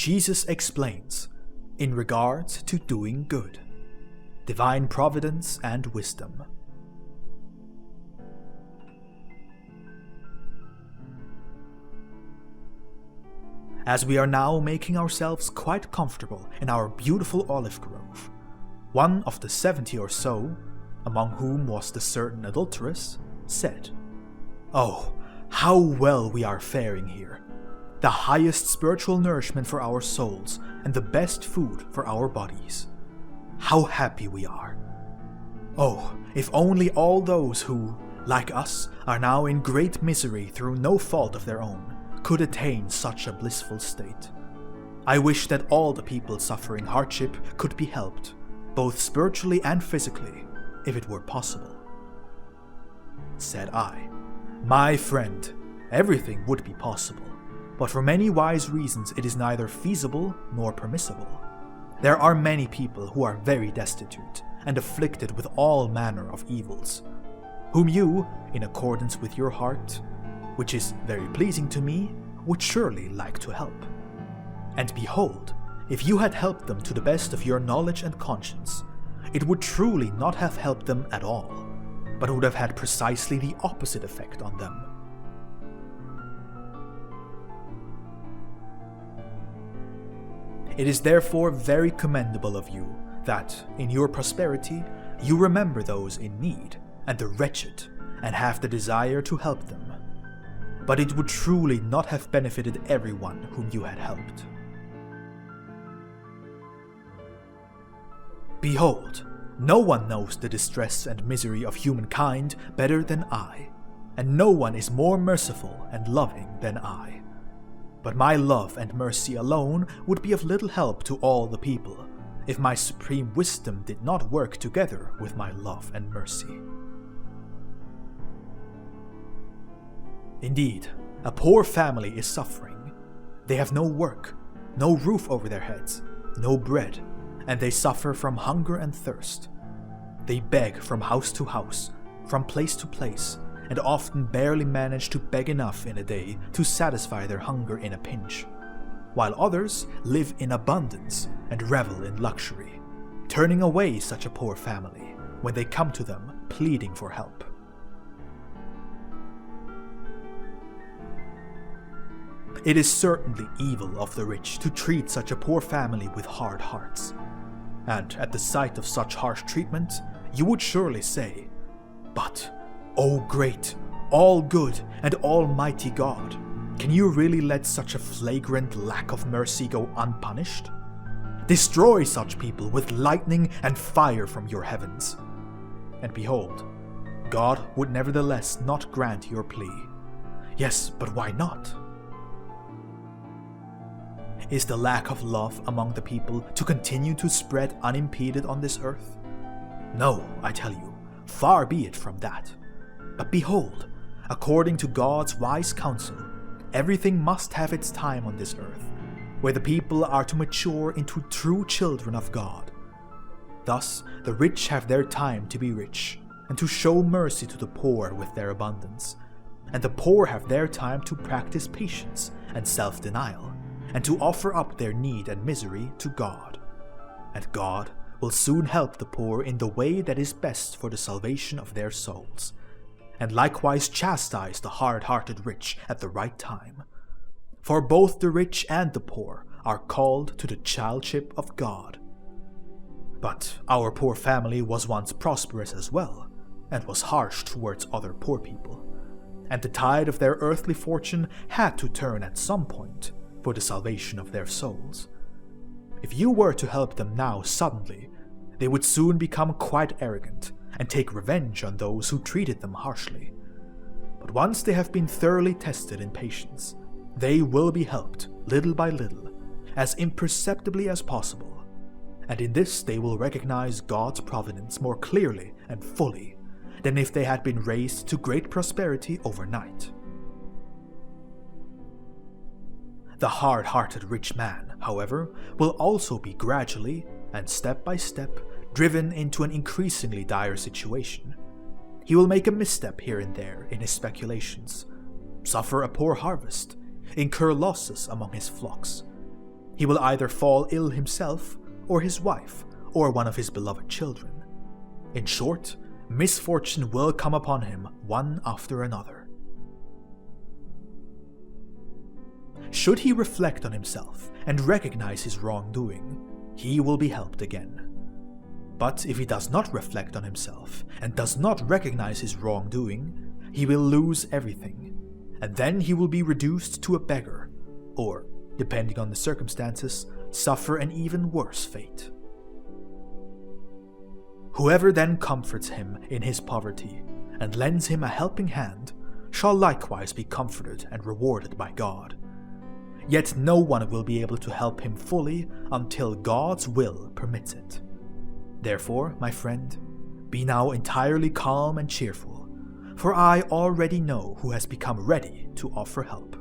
Jesus explains in regards to doing good, divine providence and wisdom. As we are now making ourselves quite comfortable in our beautiful olive grove, one of the 70 or so, among whom was the certain adulteress, said, "Oh, how well we are faring here! The highest spiritual nourishment for our souls and the best food for our bodies. How happy we are! Oh, if only all those who, like us, are now in great misery through no fault of their own, could attain such a blissful state. I wish that all the people suffering hardship could be helped, both spiritually and physically, if it were possible." Said I, "My friend, everything would be possible, but for many wise reasons it is neither feasible nor permissible. There are many people who are very destitute and afflicted with all manner of evils, whom you, in accordance with your heart, which is very pleasing to me, would surely like to help. And behold, if you had helped them to the best of your knowledge and conscience, it would truly not have helped them at all, but would have had precisely the opposite effect on them. It is therefore very commendable of you that, in your prosperity, you remember those in need and the wretched, and have the desire to help them. But it would truly not have benefited everyone whom you had helped. Behold, no one knows the distress and misery of humankind better than I, and no one is more merciful and loving than I. But my love and mercy alone would be of little help to all the people, if my supreme wisdom did not work together with my love and mercy. Indeed, a poor family is suffering. They have no work, no roof over their heads, no bread, and they suffer from hunger and thirst. They beg from house to house, from place to place, and often barely manage to beg enough in a day to satisfy their hunger in a pinch, while others live in abundance and revel in luxury, turning away such a poor family when they come to them pleading for help. It is certainly evil of the rich to treat such a poor family with hard hearts, and at the sight of such harsh treatment, you would surely say, "But, O great, all good, and almighty God, can you really let such a flagrant lack of mercy go unpunished? Destroy such people with lightning and fire from your heavens." And behold, God would nevertheless not grant your plea. Yes, but why not? Is the lack of love among the people to continue to spread unimpeded on this earth? No, I tell you, far be it from that. But behold, according to God's wise counsel, everything must have its time on this earth, where the people are to mature into true children of God. Thus, the rich have their time to be rich, and to show mercy to the poor with their abundance, and the poor have their time to practice patience and self-denial, and to offer up their need and misery to God. And God will soon help the poor in the way that is best for the salvation of their souls, and likewise chastise the hard-hearted rich at the right time. For both the rich and the poor are called to the childship of God. But our poor family was once prosperous as well, and was harsh towards other poor people, and the tide of their earthly fortune had to turn at some point for the salvation of their souls. If you were to help them now suddenly, they would soon become quite arrogant and take revenge on those who treated them harshly. But once they have been thoroughly tested in patience, they will be helped little by little, as imperceptibly as possible, and in this they will recognize God's providence more clearly and fully than if they had been raised to great prosperity overnight. The hard-hearted rich man, however, will also be gradually, and step by step, driven into an increasingly dire situation. He will make a misstep here and there in his speculations, suffer a poor harvest, incur losses among his flocks, He will either fall ill himself, or his wife, or one of his beloved children. In short, misfortune will come upon him one after another. Should he reflect on himself and recognize his wrongdoing, he will be helped again. But if he does not reflect on himself and does not recognize his wrongdoing, he will lose everything, and then he will be reduced to a beggar, or, depending on the circumstances, suffer an even worse fate. Whoever then comforts him in his poverty and lends him a helping hand shall likewise be comforted and rewarded by God. Yet no one will be able to help him fully until God's will permits it. Therefore, my friend, be now entirely calm and cheerful, for I already know who has become ready to offer help.